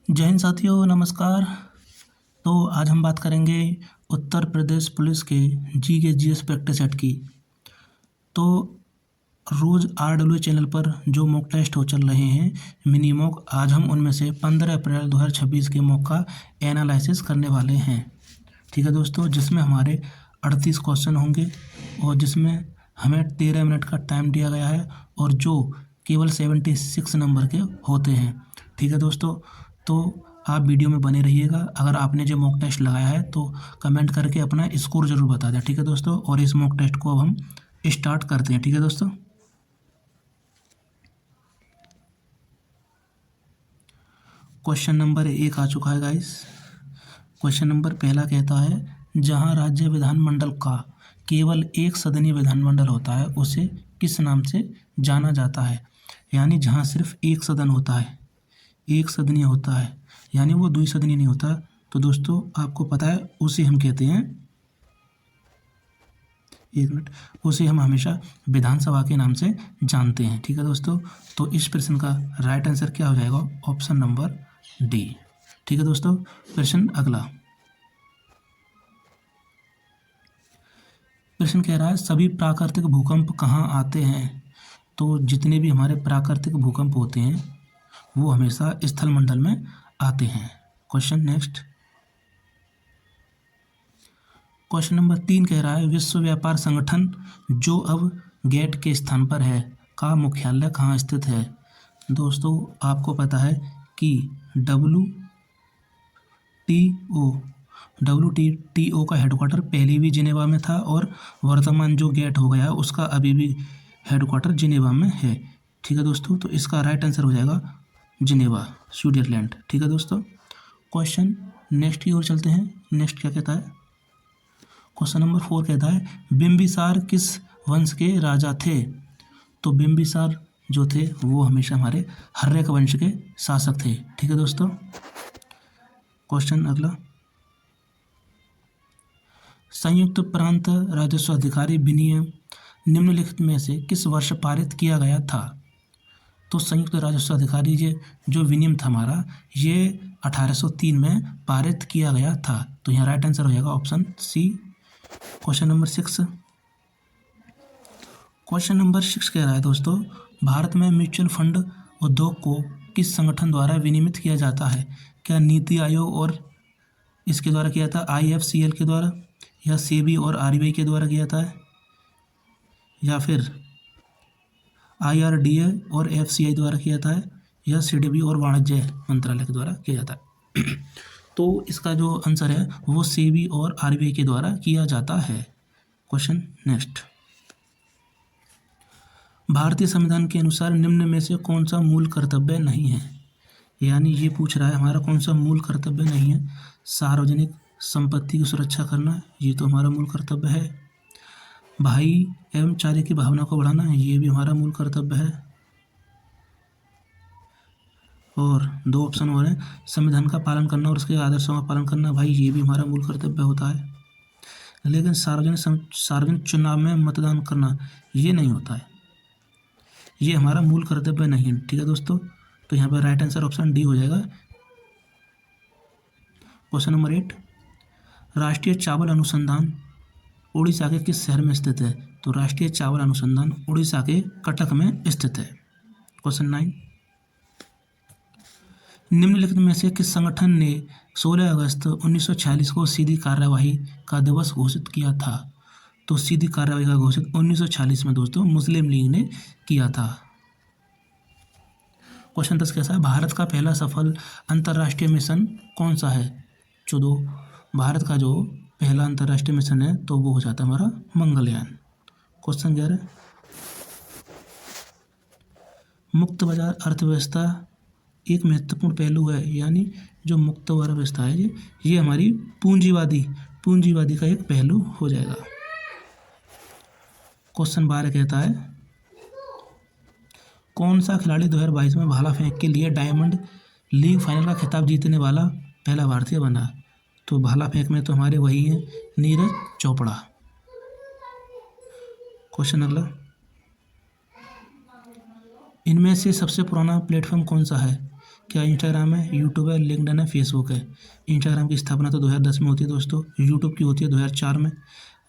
जय हिंद साथियों, नमस्कार। तो आज हम बात करेंगे उत्तर प्रदेश पुलिस के जी के जीएस प्रैक्टिस सेट की। तो रोज़ RW चैनल पर जो मॉक टेस्ट हो चल रहे हैं मिनी मॉक, आज हम उनमें से 15 अप्रैल 2026 के मॉक का एनालिसिस करने वाले हैं। ठीक है दोस्तों, जिसमें हमारे 38 क्वेश्चन होंगे और जिसमें हमें 13 मिनट का टाइम दिया गया है और जो केवल 76 नंबर के होते हैं। ठीक है दोस्तों, तो आप वीडियो में बने रहिएगा। अगर आपने जो मॉक टेस्ट लगाया है तो कमेंट करके अपना स्कोर ज़रूर बता दें। ठीक है दोस्तों, और इस मॉक टेस्ट को अब हम स्टार्ट करते हैं। ठीक है दोस्तों, क्वेश्चन नंबर 1 आ चुका है गाइस। क्वेश्चन नंबर पहला कहता है, जहां राज्य विधानमंडल का केवल एक सदनीय विधानमंडल होता है उसे किस नाम से जाना जाता है। यानी जहां सिर्फ एक सदन होता है, एक सदनीय होता है, यानी वो द्विसदनीय नहीं होता। तो दोस्तों आपको पता है उसे हम कहते हैं, एक मिनट, उसे हम हमेशा विधानसभा के नाम से जानते हैं। ठीक है दोस्तों, तो इस प्रश्न का राइट आंसर क्या हो जाएगा? Option number D. ठीक है दोस्तों, प्रश्न अगला। प्रश्न कह रहा है, सभी प्राकृतिक भूकंप कहाँ आते हैं? तो जितने भी हमारे प्राकृतिक भूकंप होते हैं वो हमेशा स्थल मंडल में आते हैं। Question next. क्वेश्चन नंबर 3 कह रहा है, विश्व व्यापार संगठन जो अब गेट के स्थान पर है का मुख्यालय कहाँ स्थित है? दोस्तों आपको पता है कि WTO का हेडक्वार्टर पहले भी जिनेवा में था और वर्तमान जो गेट हो गया उसका अभी भी हेडक्वार्टर जिनेवा में है। ठीक है दोस्तों, तो इसका राइट आंसर हो जाएगा जिनेवा, स्विट्जरलैंड। ठीक है दोस्तों, क्वेश्चन नेक्स्ट की ओर चलते हैं। नेक्स्ट क्या कहता है? क्वेश्चन नंबर 4 कहता है, बिंबिसार किस वंश के राजा थे? तो बिंबिसार जो थे वो हमेशा हमारे हर्यक वंश के शासक थे। ठीक है दोस्तों, क्वेश्चन अगला। संयुक्त प्रांत राजस्व अधिकारी विनियम निम्नलिखित में से किस वर्ष पारित किया गया था? तो संयुक्त राजस्व अधिकारी जो विनियम था हमारा, ये 1803 में पारित किया गया था। तो यहाँ राइट आंसर हो जाएगा option C. Question number 6। Question number 6 कह रहा है दोस्तों, भारत में म्यूचुअल फंड उद्योग को किस संगठन द्वारा विनियमित किया जाता है? क्या नीति आयोग और इसके द्वारा किया था, IFCL के द्वारा, या सेबी और RBI के द्वारा किया था, या फिर IRDA और FCI द्वारा किया था, या CDB और वाणिज्य मंत्रालय के द्वारा किया जाता है? तो इसका जो आंसर है वो सेबी और RBI के द्वारा किया जाता है। Question next. भारतीय संविधान के अनुसार निम्न में से कौन सा मूल कर्तव्य नहीं है? यानी ये पूछ रहा है हमारा कौन सा मूल कर्तव्य नहीं है। सार्वजनिक संपत्ति की सुरक्षा करना, ये तो हमारा मूल कर्तव्य है। भाई एवं चारे की भावना को बढ़ाना, ये भी हमारा मूल कर्तव्य है। और 2 ऑप्शन और हैं, संविधान का पालन करना और उसके आदर्शों का पालन करना, भाई ये भी हमारा मूल कर्तव्य होता है। लेकिन सार्वजनिक चुनाव में मतदान करना ये नहीं होता है, ये हमारा मूल कर्तव्य नहीं है। ठीक है दोस्तों, तो यहाँ पर राइट आंसर ऑप्शन डी हो जाएगा। क्वेश्चन नंबर 8, राष्ट्रीय चावल अनुसंधान उड़ीसा के किस शहर में स्थित है? तो राष्ट्रीय चावल अनुसंधान उड़ीसा के कटक में स्थित है। क्वेश्चन 9, निम्नलिखित में से किस संगठन ने 16 अगस्त 1946 को सीधी कार्यवाही का दिवस घोषित किया था? तो सीधी कार्यवाही का घोषित 1946 में दोस्तों मुस्लिम लीग ने किया था। क्वेश्चन 10 कैसा है, भारत का पहला सफल अंतर्राष्ट्रीय मिशन कौन सा है? भारत का जो पहला अंतर्राष्ट्रीय मिशन है तो वो हो जाता है हमारा मंगलयान। क्वेश्चन 11, मुक्त बाजार अर्थव्यवस्था एक महत्वपूर्ण पहलू है, यानी जो मुक्त अर्थव्यवस्था है ये हमारी पूंजीवादी का एक पहलू हो जाएगा। क्वेश्चन 12 कहता है, कौन सा खिलाड़ी 2022 में भाला फेंक के लिए डायमंड लीग फाइनल का खिताब जीतने वाला पहला भारतीय बना? तो भाला फेंक में तो हमारे वही हैं, नीरज चोपड़ा। क्वेश्चन अगला, इनमें से सबसे पुराना प्लेटफॉर्म कौन सा है? क्या इंस्टाग्राम है, यूट्यूब है, लिंक्डइन है, फेसबुक है। इंस्टाग्राम की स्थापना तो 2010 में होती है दोस्तों, यूट्यूब की होती है 2004 में,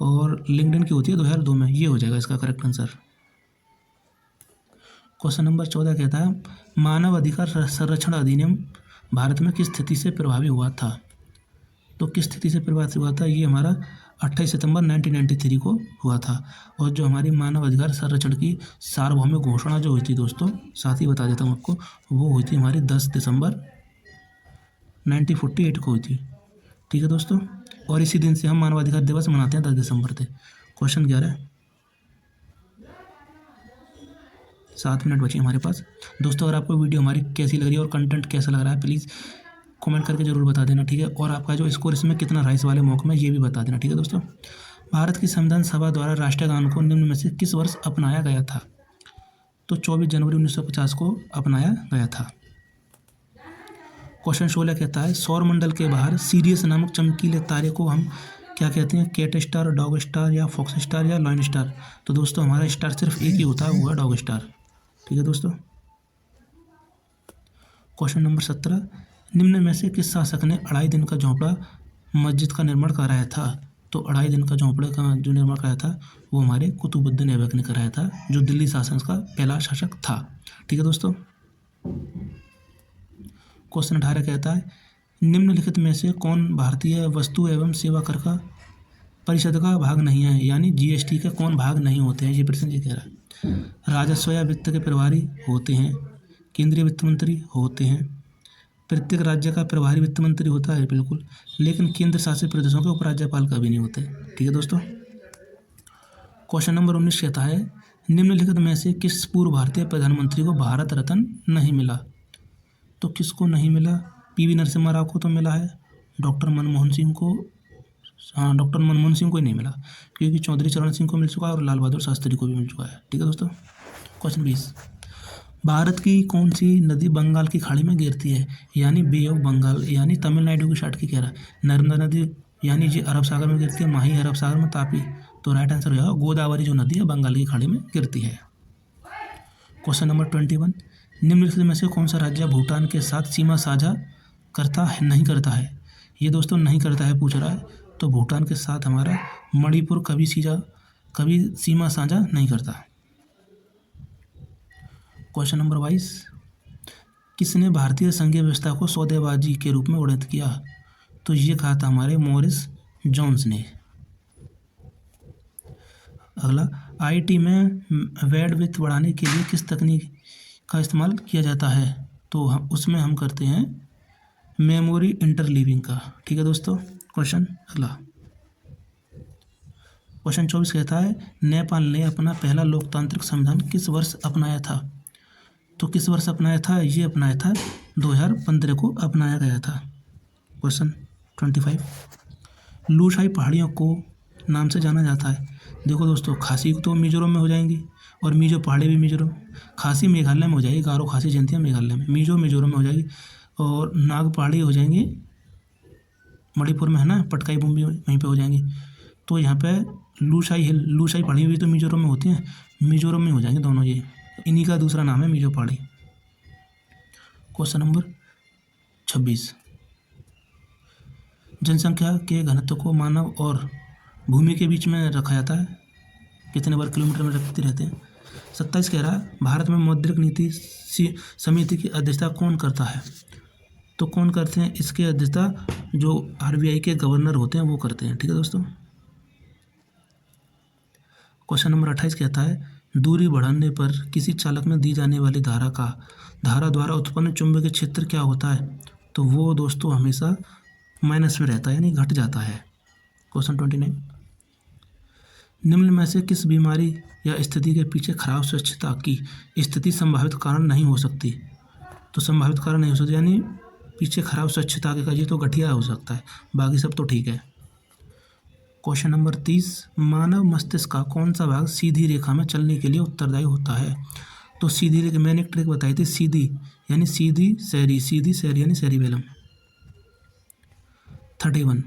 और लिंक्डइन की होती है 2002 में। ये हो जाएगा इसका करेक्ट आंसर। क्वेश्चन नंबर 14 कहता है मानव अधिकार संरक्षण अधिनियम भारत में किस स्थिति से प्रभावी हुआ था। तो किस स्थिति से प्रभावित हुआ था, ये हमारा 28 सितंबर 1993 को हुआ था। और जो हमारी मानव अधिकार संरक्षण की सार्वभौमिक घोषणा जो हुई थी दोस्तों, साथ ही बता देता हूँ आपको, वो हुई थी हमारी 10 दिसंबर 1948 को हुई थी। ठीक है दोस्तों, और इसी दिन से हम मानवाधिकार दिवस मनाते हैं 10 दिसंबर से। क्वेश्चन 11, 7 मिनट बचे हमारे पास। दोस्तों अगर आपको वीडियो हमारी कैसी लग रही है और कंटेंट कैसा लग रहा है, प्लीज़ कमेंट करके जरूर बता देना, ठीक है। और आपका जो स्कोर इसमें कितना रहा इस वाले मॉक में, ये भी बता देना, ठीक है दोस्तों। भारत की संविधान सभा द्वारा राष्ट्रीय गान को निम्न में से किस वर्ष अपनाया गया था। तो 24 जनवरी 1950 को अपनाया गया था। क्वेश्चन 16 कहता है सौर मंडल के बाहर सीरियस नामक चमकीले तारे को हम क्या कहते हैं, कैट स्टार, डॉग स्टार, या फॉक्स स्टार, या लायन स्टार। तो दोस्तों हमारा स्टार सिर्फ एक ही होता है, वो है डॉग स्टार। ठीक है दोस्तों। क्वेश्चन नंबर 17, निम्न में से किस शासक ने 2.5 दिन का झोंपड़ा मस्जिद का निर्माण कराया था। तो 2.5 दिन का झोंपड़े का जो निर्माण कराया था वो हमारे कुतुबुद्दीन ऐबक ने कराया था, जो दिल्ली शासन का पहला शासक था। ठीक है दोस्तों। क्वेश्चन 18 कहता है निम्नलिखित में से कौन भारतीय वस्तु एवं सेवा कर का परिषद का भाग नहीं है, यानी जीएसटी के कौन भाग नहीं होते हैं, ये प्रश्न ये कह रहा है। राजस्व या वित्त के प्रभारी होते हैं, केंद्रीय वित्त मंत्री होते हैं, प्रत्येक राज्य का प्रभारी वित्त मंत्री होता है बिल्कुल, लेकिन केंद्र शासित प्रदेशों के उपराज्यपाल का भी नहीं होते। ठीक है दोस्तों। क्वेश्चन नंबर 19 कहता है निम्नलिखित में से किस पूर्व भारतीय प्रधानमंत्री को भारत रत्न नहीं मिला। तो किसको नहीं मिला, पीवी नरसिम्हा राव को तो मिला है, डॉक्टर मनमोहन सिंह को, हाँ डॉक्टर मनमोहन सिंह को ही नहीं मिला, क्योंकि चौधरी चरण सिंह को मिल चुका है और लाल बहादुर शास्त्री को भी मिल चुका है। ठीक है दोस्तों। क्वेश्चन 20, भारत की कौन सी नदी बंगाल की खाड़ी में गिरती है, यानी बे ऑफ बंगाल, यानी तमिलनाडु की शाट की कह रहा है। नर्मदा नदी यानी जो अरब सागर में गिरती है, माही अरब सागर में, तापी। तो राइट आंसर हो जाएगा गोदावरी जो नदी है बंगाल की खाड़ी में गिरती है। क्वेश्चन नंबर 21, निम्नलिखित में से कौन सा राज्य भूटान के साथ सीमा साझा करता है नहीं करता है। ये दोस्तों नहीं करता है पूछ रहा है, तो भूटान के साथ हमारा मणिपुर कभी सीमा साझा नहीं करता। क्वेश्चन नंबर 22, किसने भारतीय संघीय व्यवस्था को सौदेबाजी के रूप में वर्णित किया। तो ये कहा था हमारे मॉरिस जोन्स ने। अगला, आईटी में बैंडविड्थ बढ़ाने के लिए किस तकनीक का इस्तेमाल किया जाता है। तो उसमें हम करते हैं मेमोरी इंटरलीविंग का। ठीक है दोस्तों। क्वेश्चन अगला, क्वेश्चन 24 कहता है नेपाल ने अपना पहला लोकतांत्रिक संविधान किस वर्ष अपनाया था। तो किस वर्ष अपनाया था, ये अपनाया था 2015 को अपनाया गया था। क्वेश्चन 25, लूशाई पहाड़ियों को नाम से जाना जाता है। देखो दोस्तों, खासी तो मिजोरम में हो जाएंगी, और मिजो पहाड़ी भी मिजोरम, खासी मेघालय में हो जाएगी, गारो खासी जयंतियाँ मेघालय में, मिजो मिजोरम में हो जाएगी, और नाग पहाड़ी हो जाएंगी मणिपुर में, है ना, पटकाई बुम्बी वहीं पे हो जाएंगी। तो यहाँ पे लूशाई पहाड़ी भी तो मिजोरम में होती हैं, मिजोरम में हो जाएंगे दोनों, ये इन्हीं का दूसरा नाम है मिजो पहाड़ी। क्वेश्चन नंबर 26, जनसंख्या के घनत्व को मानव और भूमि के बीच में रखा जाता है, कितने वर्ग किलोमीटर में रखते रहते हैं। 27 कह रहा है भारत में मौद्रिक नीति समिति की अध्यक्षता कौन करता है। तो कौन करते हैं, इसकी अध्यक्षता जो आरबीआई के गवर्नर होते हैं वो करते हैं। ठीक है दोस्तों। क्वेश्चन नंबर 28 कहता है दूरी बढ़ाने पर किसी चालक में दी जाने वाली धारा द्वारा उत्पन्न चुंबकीय क्षेत्र क्या होता है। तो वो दोस्तों हमेशा माइनस में रहता है, यानी घट जाता है। क्वेश्चन 29, निम्न में से किस बीमारी या स्थिति के पीछे खराब स्वच्छता की स्थिति संभावित कारण नहीं हो सकती। तो संभावित कारण नहीं हो सकती, यानी पीछे खराब स्वच्छता के ये तो गठिया हो सकता है, बाकी सब तो ठीक है। क्वेश्चन नंबर 30, मानव मस्तिष्क का कौन सा भाग सीधी रेखा में चलने के लिए उत्तरदायी होता है। तो सीधी रेखा, मैंने एक ट्रिक बताई थी, सीधी यानी सीधी सैरी यानी सेरिबेलम। 31,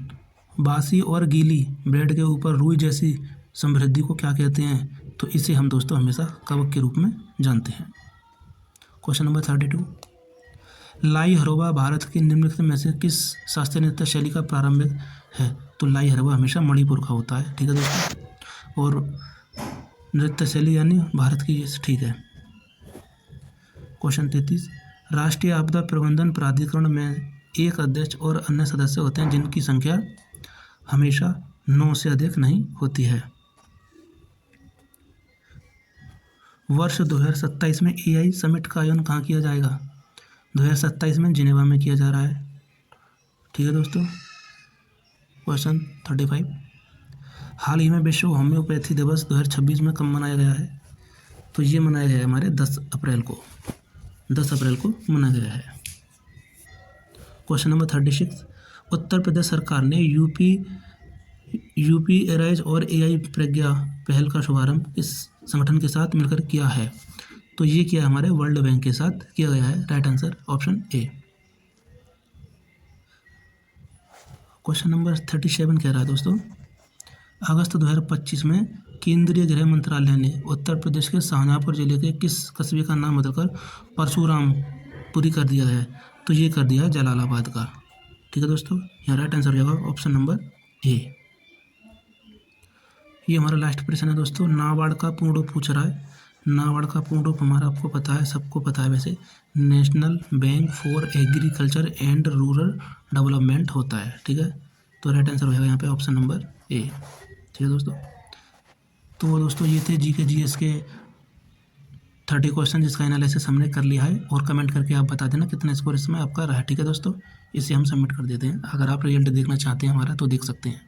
बासी और गीली ब्रेड के ऊपर रुई जैसी समृद्धि को क्या कहते हैं। तो इसे हम दोस्तों हमेशा कवक के रूप में जानते हैं। क्वेश्चन नंबर 32, लाई हरोबा भारत की निम्नलिखित में से किस शास्त्रीय नृत्य शैली का प्रारंभिक है? तो लाई हरोबा हमेशा मणिपुर का होता है, ठीक है दोस्तों। और नृत्य शैली यानी भारत की, ये ठीक है। क्वेश्चन 33, राष्ट्रीय आपदा प्रबंधन प्राधिकरण में एक अध्यक्ष और अन्य सदस्य होते हैं जिनकी संख्या हमेशा 9 से अधिक नहीं होती है। वर्ष 2027 में AI समिट का आयोजन कहाँ किया जाएगा? 2027 में जिनेवा में किया जा रहा है, ठीक है दोस्तों। क्वेश्चन 35, हाल ही में विश्व होम्योपैथी दिवस 2026 में कब मनाया गया है? तो ये मनाया गया है हमारे 10 अप्रैल को, 10 अप्रैल को मनाया गया है। क्वेश्चन नंबर 36, उत्तर प्रदेश सरकार ने यूपी एराइज और AI प्रज्ञा पहल का शुभारंभ इस संगठन के साथ मिलकर किया है? तो ये किया हमारे वर्ल्ड बैंक के साथ किया गया है। Right answer option A. Question number 37 कह रहा है दोस्तों, अगस्त 2025 में केंद्रीय गृह मंत्रालय ने उत्तर प्रदेश के शाहजहाँपुर जिले के किस कस्बे का नाम बदलकर परशुरामपुरी कर दिया है? तो ये कर दिया है जलालाबाद का, ठीक है दोस्तों। यहाँ राइट आंसर हो जाएगा ऑप्शन नंबर ए। ये हमारा लास्ट प्रश्न है दोस्तों, नाबार्ड का पूर्ण रूप पूछ रहा है। नाबार्ड का पूर्ण रूप हमारा आपको पता है, सबको पता है वैसे, national bank for agriculture and rural development होता है, ठीक है। तो राइट आंसर हो जाएगा यहाँ पे ऑप्शन नंबर ए, ठीक है दोस्तों। तो दोस्तों ये थे GK GS के 30 क्वेश्चन जिसका एनालिसिस हमने कर लिया है, और कमेंट करके आप बता देना कितना स्कोर इसमें आपका रहा, ठीक है दोस्तों। इसे हम सबमिट कर देते हैं। अगर आप रिजल्ट देखना चाहते हैं हमारा तो देख सकते हैं।